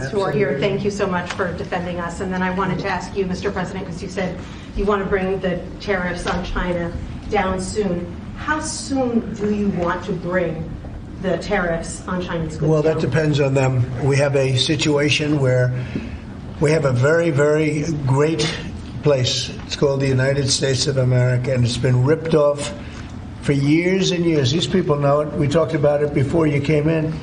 who are here, thank you so much for defending us. And then I wanted to ask you, Mr. President, because you said you want to bring the tariffs on China down soon. How soon do you want to bring the tariffs on Chinese goods? Well, that depends on them. We have a situation where we have a very, very great place. It's called the United States of America, and it's been ripped off for years and years. These people know it. We talked about it before you came in.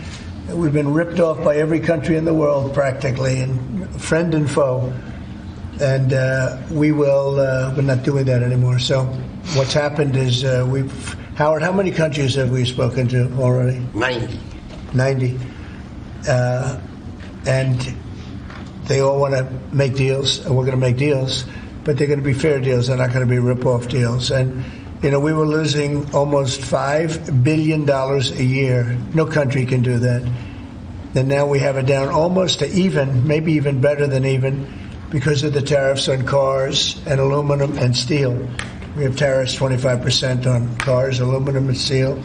We've been ripped off by every country in the world, practically, and friend and foe. And we're not doing that anymore. So what's happened is Howard, how many countries have we spoken to already? 90. And they all want to make deals, and we're going to make deals, but they're going to be fair deals. They're not going to be rip-off deals. And we were losing almost $5 billion a year. No country can do that. And now we have it down almost to even, maybe even better than even, because of the tariffs on cars and aluminum and steel. We have tariffs 25% on cars, aluminum, and steel.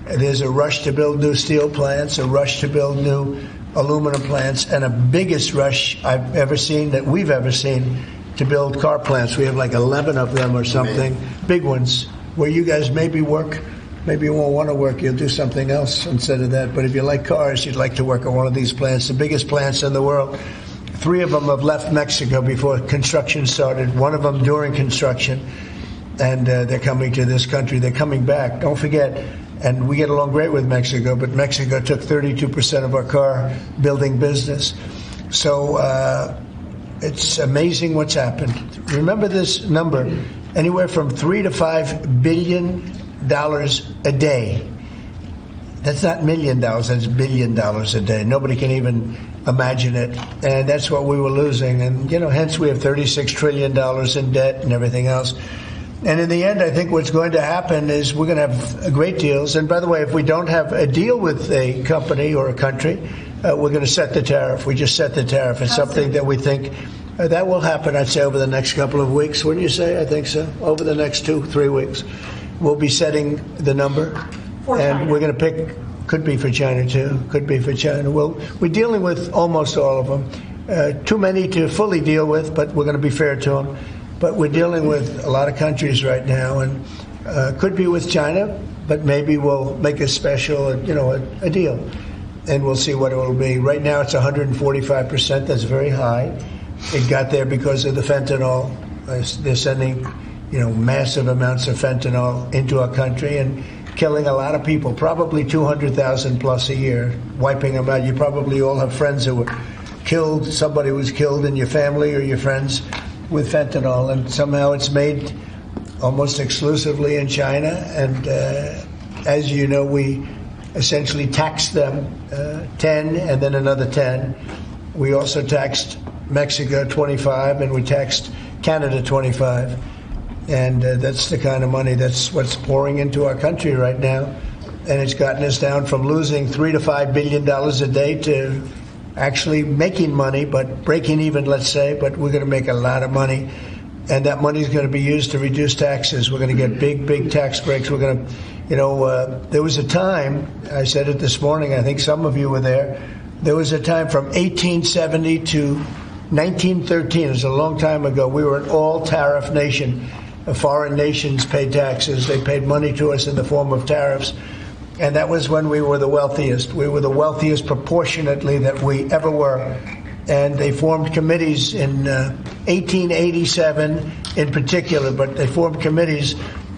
There's a rush to build new steel plants, a rush to build new aluminum plants, and a biggest rush I've ever seen, that we've ever seen, to build car plants. We have like 11 of them or something, big ones, where you guys maybe work. Maybe you won't want to work. You'll do something else instead of that. But if you like cars, you'd like to work at one of these plants, the biggest plants in the world. 3 of them have left Mexico before construction started, 1 of them during construction. And they're coming to this country. They're coming back. Don't forget, and we get along great with Mexico, but Mexico took 32% of our car building business. So it's amazing what's happened. Remember this number, anywhere from $3 to $5 billion a day. That's not $1 million, that's $1 billion a day. Nobody can even imagine it. And that's what we were losing. And, hence we have $36 trillion in debt and everything else. And in the end, I think what's going to happen is we're going to have great deals. And by the way, if we don't have a deal with a company or a country, we're going to set the tariff. We just set the tariff. It's something that we think that will happen, I'd say, over the next couple of weeks. Wouldn't you say? I think so. Over the next 2-3 weeks, we'll be setting the number. And we're going to pick, could be for China too, could be for China. We're dealing with almost all of them. Too many to fully deal with, but we're going to be fair to them. But we're dealing with a lot of countries right now, and could be with China, but maybe we'll make a special, a deal, and we'll see what it will be. Right now it's 145%. That's very high. It got there because of the fentanyl. They're sending, massive amounts of fentanyl into our country and killing a lot of people, probably 200,000 plus a year, wiping them out. You probably all have friends who were killed, somebody was killed in your family or your friends with fentanyl, and somehow it's made almost exclusively in China. And as you know, we essentially taxed them 10 and then another 10. We also taxed Mexico 25, and we taxed Canada 25. And that's the kind of money that's what's pouring into our country right now. And it's gotten us down from losing $3 to $5 billion a day to actually making money, but breaking even, let's say, but we're going to make a lot of money. And that money is going to be used to reduce taxes. We're going to get big, big tax breaks. We're going to, there was a time, I said it this morning, I think some of you were there was a time from 1870 to 1913, it was a long time ago, we were an all-tariff nation. Foreign nations paid taxes. They paid money to us in the form of tariffs. And that was when we were the wealthiest. We were the wealthiest proportionately that we ever were. And they formed committees in 1887 in particular, but they formed committees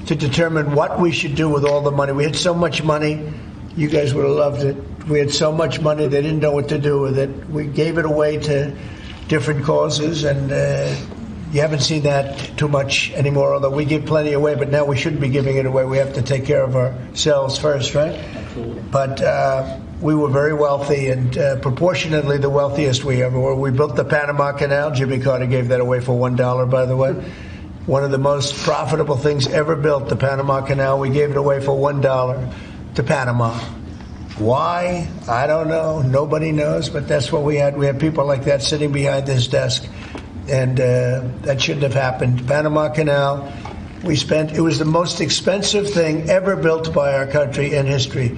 to determine what we should do with all the money. We had so much money, you guys would have loved it. We had so much money, they didn't know what to do with it. We gave it away to different causes, and you haven't seen that too much anymore, although we give plenty away, but now we shouldn't be giving it away. We have to take care of ourselves first, right? Absolutely. But we were very wealthy, and proportionately the wealthiest we ever were. We built the Panama Canal. Jimmy Carter gave that away for $1, by the way. One of the most profitable things ever built, the Panama Canal. We gave it away for $1 to Panama. Why? I don't know. Nobody knows, but that's what we had. We had people like that sitting behind this desk. And that shouldn't have happened. Panama Canal, it was the most expensive thing ever built by our country in history.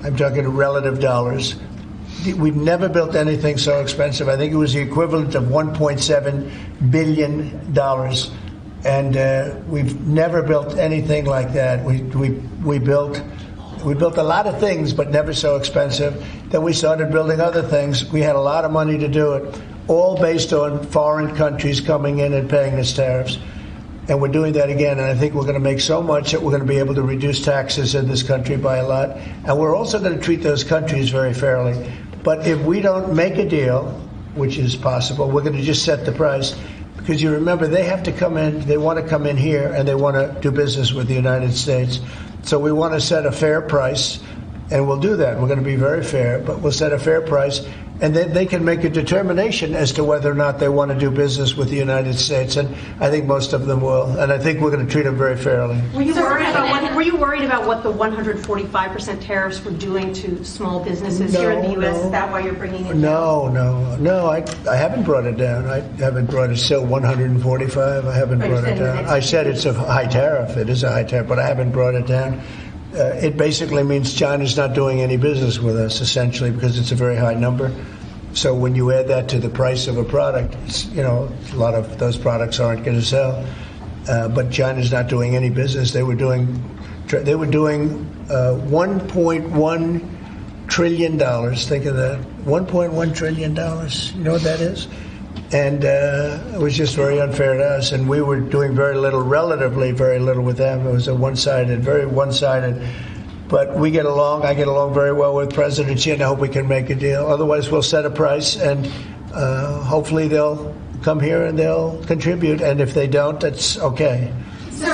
I'm talking relative dollars. we've never built anything so expensive. I think it was the equivalent of $1.7 billion. And we've never built anything like that. We built a lot of things, but never so expensive. Then we started building other things. We had a lot of money to do it, all based on foreign countries coming in and paying us tariffs. And we're doing that again, and I think we're going to make so much that we're going to be able to reduce taxes in this country by a lot. And we're also going to treat those countries very fairly. But if we don't make a deal, which is possible, we're going to just set the price. Because you remember, they have to come in, they want to come in here, and they want to do business with the United States. So we want to set a fair price, and we'll do that. We're going to be very fair, but we'll set a fair price, and then they can make a determination as to whether or not they want to do business with the United States. And I think most of them will, and I think we're going to treat them very fairly. Were you worried about what the 145% tariffs were doing to small businesses here in the U.S.? Is that why you're bringing it down? No. I haven't brought it down. I haven't brought it. Still 145. I haven't brought it down. I said it's a high tariff. It is a high tariff, but I haven't brought it down. It basically means China's not doing any business with us, essentially, because it's a very high number. So when you add that to the price of a product, a lot of those products aren't going to sell. But China's not doing any business. They were doing $1.1 trillion. Think of that, $1.1 trillion. You know what that is? And it was just very unfair to us. And we were doing very little, relatively very little with them. It was very one-sided. But we get along. I get along very well with President Xi, and I hope we can make a deal. Otherwise, we'll set a price, and hopefully they'll come here and they'll contribute. And if they don't, that's okay. Sir,